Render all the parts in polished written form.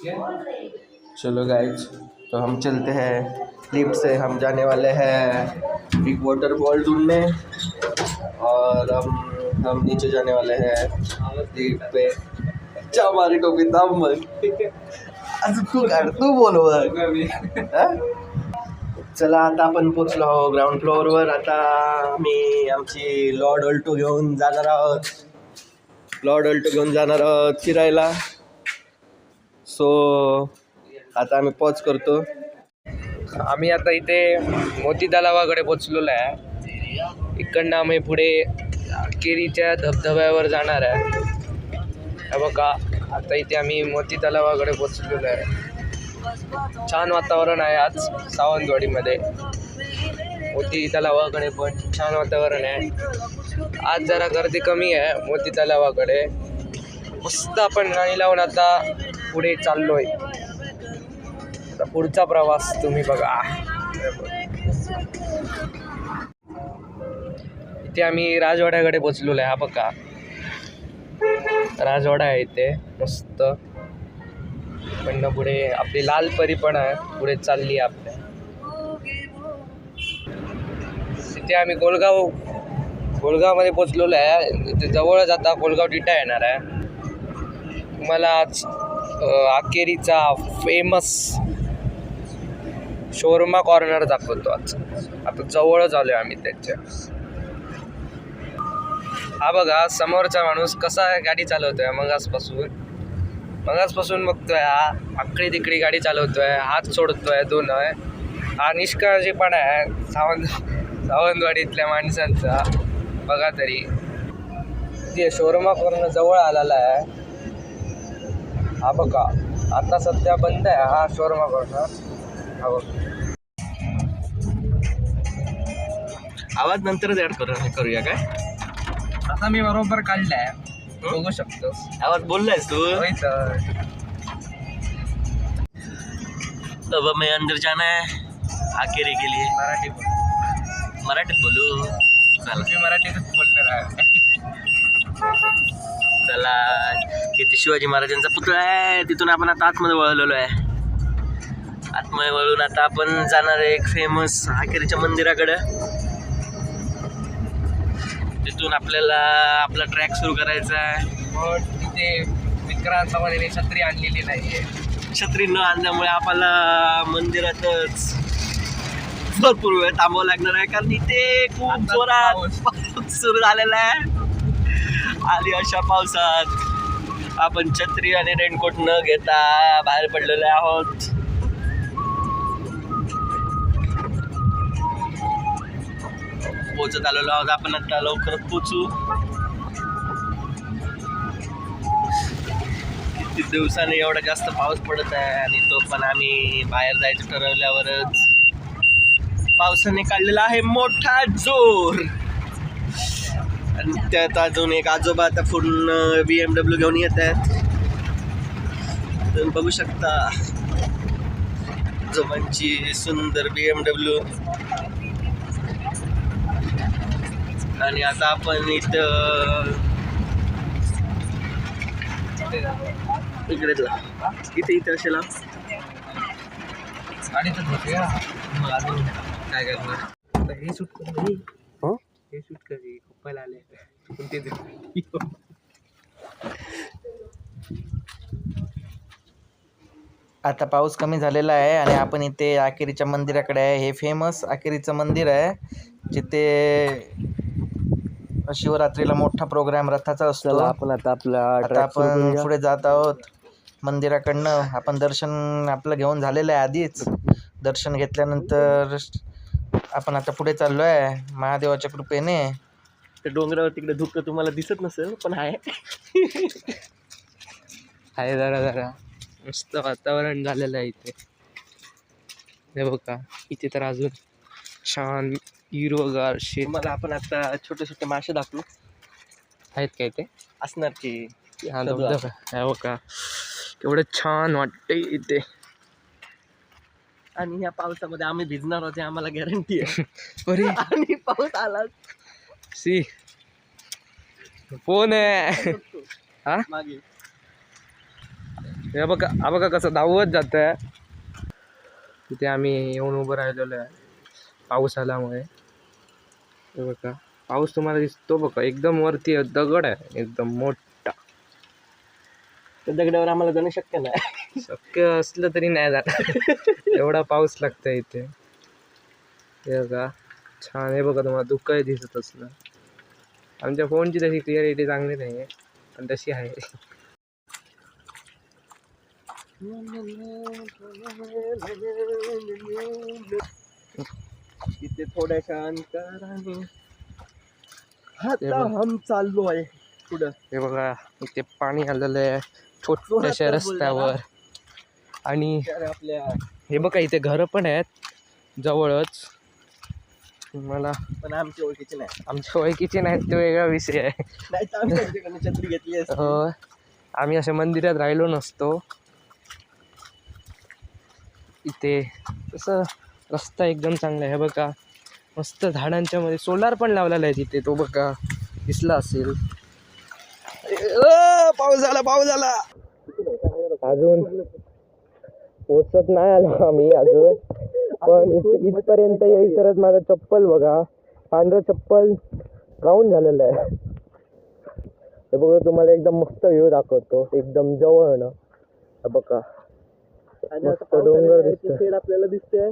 चलो गाइज, तो हम चलते हैं लिफ्ट से। हम जाने वाले हैं बिग वाटर बॉल ढूंढने और हम नीचे जाने वाले हैं लिफ्ट पे। चा मारी टोपी दाम मग आज तू बोल चला, आता आपण पोचलो आहोत ग्राउंड फ्लोअरवर. आता आम्ही आमची लॉर्ड ऑल्टो घेऊन जाणार आहोत फिरायला. सो आता आम्ही पॉज करतो. आम्ही आता इथे मोती तलावाकडे पोचलेलो आहे. इकडनं आम्ही पुढे केरीच्या धबधब्यावर जाणार आहे. हे बघा, आता इथे आम्ही मोती तलावाकडे पोचलेलो आहे. छान वातावरण आहे आज सावंतवाडीमध्ये. मोती तलावाकडे पण छान वातावरण आहे. आज जरा गर्दी कमी आहे मोती तलावाकडे. मस्त आपण गाणी लावून आता पुढे चाललोय. आता पुढचा प्रवास तुम्ही बघा. इथे आम्ही राजवाड्याकडे पोचलेलो आहे. हा बघा, राजवाडा आहे इथे मस्त. पण पुढे आपली लाल परी पण आहे, पुढे चालली आपल्या. तिथे आम्ही गोलगावमध्ये पोचलेलो आहे. इथे जवळच आता गोलगाव टिटा येणार आहे. तुम्हाला आज अखेरीचा फेमस शोरमा कॉर्नर दाखवतो. आज आता जवळच आलो आहे आम्ही त्याच्या. हा बघा, समोरचा माणूस कसा गाडी चालवतोय मगासपासून बघतोय. हा आकडी तिकडी गाडी चालवतोय, हात सोडतोय दोन. हा निष्काळजीपणा आहे सावंतवाडीतल्या माणसांचा. बघा तरी ते शोरमा कॉर्नर जवळ आलेला आहे. हा बघा, आता सध्या बंद आहे हा शोरमा कॉर्नर. हा बघा, आवाज नंतरच ऍड करूया काय? आता मी बरोबर काढलाय, बघू शकतो. आवाज बोललायस तू? अब मैं अंदर जाना है आकेरे के लिए. मराठीत बोलू. चला, मी मराठीतच बोलतो. चला, इथे शिवाजी महाराजांचा पुतळा आहे. तिथून आपण आता आतमध्ये वळलेलो आहे. आतमध्ये वळून आता आपण जाणार आहे एक फेमस आकेरीच्या मंदिराकडं. तिथून आपल्याला आपला ट्रॅक सुरू करायचा आहे. पण तिथे विक्रांत समाजाने छत्री आणलेली नाहीये. छत्री न आणल्यामुळे आपल्याला मंदिरातच भरपूर वेळ थांबावं लागणार आहे, कारण इथे खूप जोरात पाऊस सुरू झालेला आहे. आणि अशा पावसात आपण छत्री आणि रेनकोट न घेता बाहेर पडलेले आहोत. पोचत आलेलो आहोत आपण. आता लवकरच पोचू. किती दिवसाने एवढा जास्त पाऊस पडत आहे, आणि तो पण आम्ही बाहेर जायचं ठरवल्यावरच पावसाने काढलेला आहे मोठा जोर. आणि त्यात अजून एक आजोबा आता पूर्ण BMW घेऊन येत आहेत. तुम्ही बघू शकता आजोबांची सुंदर BMW. आणि आता आपण इथं इथे असेल गाडीतच बसूया. मग अजून काय करणार? हे शूट कर. हे शूट कर. पप्पाला आले कोणते. आता पाऊस कमी झालेला आहे आणि आपण इथे आकेरीच्या मंदिराकडे आहे. हे फेमस आकेरीचं मंदिर आहे, जिथे शिवरात्रीला मोठा प्रोग्राम रथाचा असतो. आपण आता आपण पुढे जात आहोत मंदिराकडनं. आपण दर्शन आपलं घेऊन झालेलं आहे आधीच. दर्शन घेतल्यानंतर आपण आता पुढे चाललो आहे महादेवाच्या कृपेने. त्या डोंगरावर तिकडे धुकं तुम्हाला दिसत नसेल, पण आहे जरा मस्त वातावरण झालेलं आहे इथे. हे बघा, इथे तर अजून छान हिरवगार शेत. मला आपण आता छोटे छोटे मासे दाखवू. आहेत काय ते? असणार की. हा धबधबा. हे बघा, केवढं छान वाटतंय इथे. आणि ह्या पावसामध्ये आम्ही भिजणार होते, आम्हाला गॅरंटी आहे. अरे, आणि पाऊस आला. सी फोन आहे. हा, हा बघा कसं धावत जात आहे. तिथे आम्ही येऊन उभं राहिलेलो आहे पाऊस आल्यामुळे. हे बघा पाऊस तुम्हाला दिसतो बघा, एकदम वरती आहे, दगड आहे एकदम मोठा. त्या दगडावर आम्हाला जाणं शक्य नाही. शक्य असलं तरी नाही जाणार एवढा पाऊस लागतोय इथे. हे बघा छान. हे बघा तुम्हाला धुकं दिसत असलं. आमच्या फोनची तशी क्लिअरिटी चांगली नाही आहे पण तशी आहे. तिथे थोड्याशा अंतराने आता हम चाललोय पुढं. हे बघा इथे पाणी आलेलं आहे छोट्याशा रस्त्यावर. आणि आपल्या हे बघा इथे घरं पण आहेत जवळच. मला पण आमची ओळखीची नाही. आमच्या ओळखीचे नाहीत तो वेगळा विषय आहे. नाही तर आम्ही त्यांच्याकडनं छत्री घेतली असती. हो आम्ही अशा मंदिरात राहिलो नसतो. इथे तसं रस्ता एकदम चांगला आहे. हे बघा मस्त झाडांच्या मध्ये सोलार पण लावलेला आहे तिथे, तो बघा दिसला असेल. पाऊस झाला. अजून पोचत नाही आलो आम्ही अजून, पण इथपर्यंत येईपर्यंत माझं चप्पल बघा, पांढरं चप्पल ब्राऊन झालेलं आहे. हे बघा तुम्हाला एकदम मस्त व्ह्यू दाखवतो एकदम जवळ ना. हे बघा मस्त डोंगर दिसतो. शेड आपल्याला दिसतंय.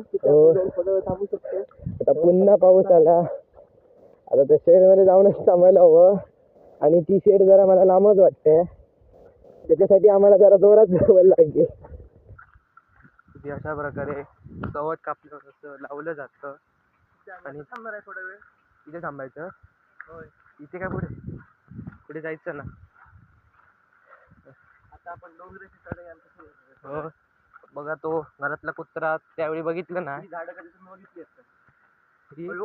थांबू शकतो. आता पुन्हा पाऊस आला. आता त्या शेडमध्ये जाऊनच थांबायला हवं. आणि ती शेड जरा मला लांबच वाटते, त्याच्यासाठी आम्हाला जरा जोरात जावं लागेल. अशा प्रकारे गवत कापलं असं लावलं जातं. आणि थांबणार आहे थोडा वेळ. इथे थांबायचं. होय. इथे काय पुढे जायचं ना. आता आपण डोंगराची चढाई. हो बघा तो घरातला कुत्रा त्यावेळी बघितलं ना. झाडं कधी तुम्ही बघितली असतात.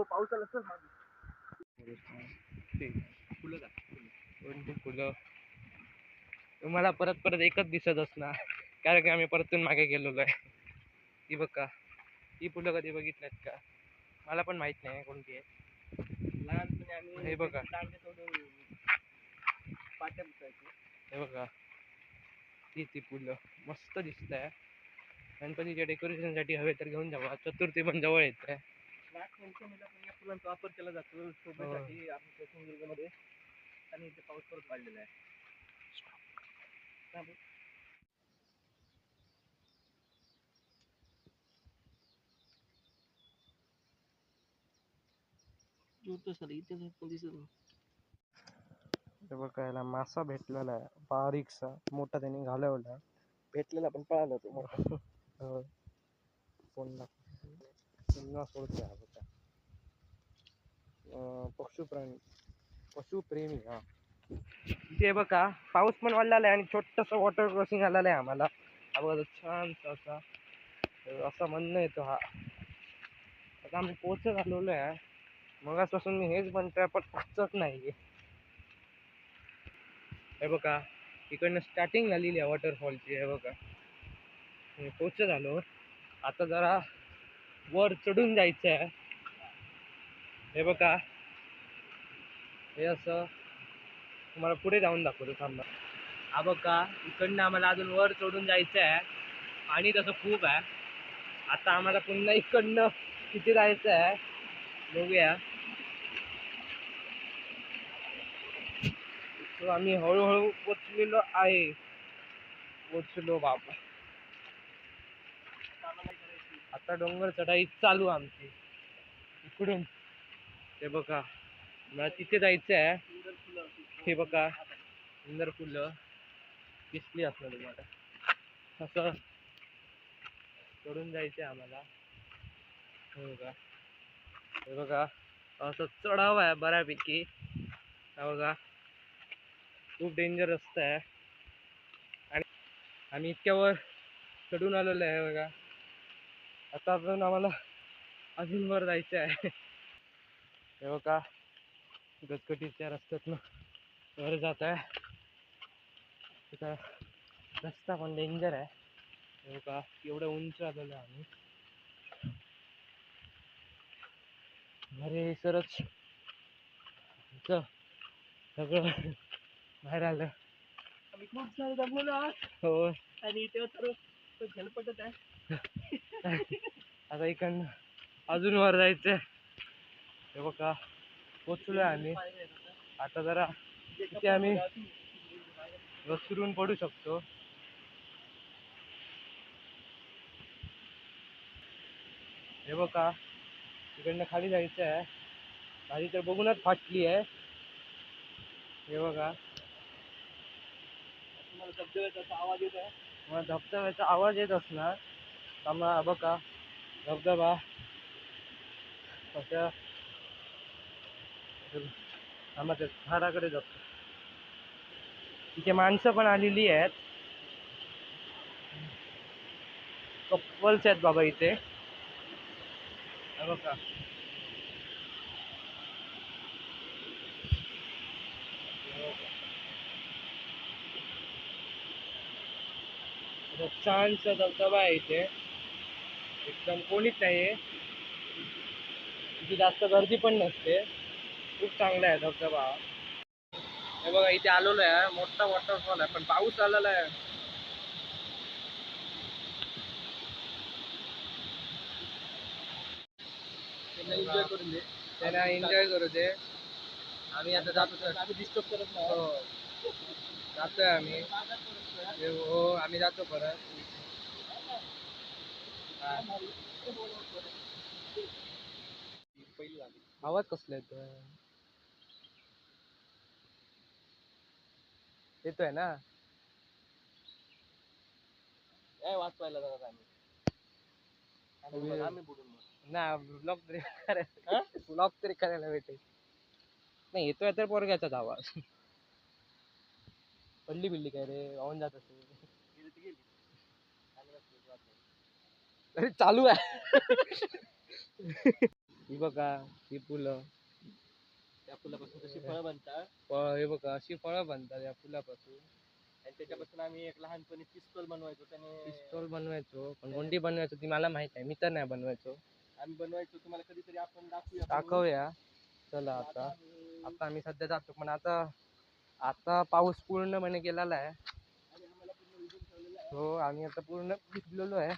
पाऊस आला सर फुलं तुम्हाला परत एकच दिसत असणार, कारण की आम्ही परतून मागे गेलेलो आहे. ती बघा ही फुलं कधी बघितल्यात का? मला पण माहित नाही कोणती आहे. लहानपणी आम्ही हे बघा पाट्या बुकायची. हे बघा ती फुलं मस्त दिसत आहे. गणपतीच्या डेकोरेशनसाठी हवे तर घेऊन जावा. चतुर्थी पण जवळ येते. नागपंचमीला पण या फुलांचा वापर केला जातो शोभेसाठी आमच्या सिंधुदुर्गमध्ये. आणि इथे पाऊस परत वाढलेला आहे. सर इथे दिसत नाही. हे बघा याला मासा भेटलेला आहे बारीकसा, मोठा त्याने घालवला. भेटलेला पण पळाला तो. पुन्हा सोडतोय हा बघा. पशुप्रेमी हा. इथे बघा पाऊस पण वाढलेला आहे आणि छोटस वॉटर क्रॉसिंग आलेलं आहे आम्हाला. हा बघा छान असा म्हणणं येतो हा. आता आम्ही पोचत आलेलो आहे. मगाचपासून मी हेच म्हणतोय पण पोचत नाही. हे बघा इकडनं स्टार्टिंग झालेली आहे वॉटरफॉलची. हे बघा मी पोचत आलो. आता जरा वर चढून जायचं आहे. हे बघा हे असं तुम्हाला पुढे जाऊन दाखवतो थांबा. हा बघा इकडनं आम्हाला अजून वर चढून जायचं आहे. पाणी तसं खूप आहे. आता आम्हाला पुन्हा इकडनं किती जायचं आहे बघूया. तो आम्ही हळूहळू पोचलेलो आहे. बाबा आता डोंगर चढाई चालू आमची इकडून. हे बघा मला तिथे जायचं आहे. हे बघा सुंदर फुलं दिसली असणार तुम्हाला. असं चढून जायचं आहे आम्हाला. हे बघा असं चढाव आहे बऱ्यापैकी. हा बघा खूप डेंजर रस्ता आहे. आणि आम्ही इतक्यावर चढून आलेलो आहे बघा. आता अजून आम्हाला अजून वर जायचं आहे. हे बघा गटगटीच्या रस्त्यातनं वर जात आहे. तिथं रस्ता पण डेंजर आहे. हे बघा एवढं उंच आलेलं आहे आम्ही. अरे सरच सगळं बाहेर आलं. आम्ही खूप सारे दमलो ना. हो आणि इथे तर झलपटत आहे. आता इकडनं अजून वर जायचंय. हे बघा पोचलोय आम्ही. आता जरा इथे आम्ही घसरून पडू शकतो. हे बघा इकडनं खाली जायचं आहे. माझी तर बघूनच फाटली आहे. हे बघा तुम्हाला धबधब्याचा आवाज येत आहे. मला धबधब्याचा आवाज येत असणार. थांबा बघा धबधबा अशा थांबा त्या झाडाकडे जातो. इथे माणसं पण आलेली आहेत. कपल्स आहेत बाबा इथे. हे बघा छानसा धबधबा आहे इथे. एकदम कोणीच नाहीये. इथे जास्त गर्दी पण नसते. खूप चांगला आहे धबधबा. हे बघा इथे आलेलो आहे. मोठा वॉटरफॉल आहे पण पाऊस आलेला आहे. एन्जॉय करून दे. त्यांना एन्जॉय करू दे. आम्ही आता जातो सर. आम्ही डिस्टर्ब करत नाही. हो जातोय आम्ही. हो आम्ही जातो परत. आवाज कसला येतोय ना. काय वाचवायला जातात आम्ही बुडून ना ब्लॉग तरी करायला भेटेल. नाही येतोय तर पोरग्याचाच आवाज. पडली बिल्ली काय रे वाहून जात असेल. अरे चालू आहे. ही बघा ही फुलं. त्या फुलापासून कशी फळं बनतात. हे बघा अशी फळं बनतात या फुलापासून. आणि त्याच्यापासून आम्ही एक लहानपणी पिस्तूल बनवायचो. त्याने पिस्तूल बनवायचो पण कोणती बनवायचो ती मला माहित आहे. मी तर नाही बनवायचो. आम्ही बनवायचो. तुम्हाला कधीतरी आपण दाखवूया. चला आता आम्ही सध्या जातो पण आता पाऊस पूर्णपणे गेलेला आहे. हो आम्ही आता पूर्ण भिजलेलो आहे.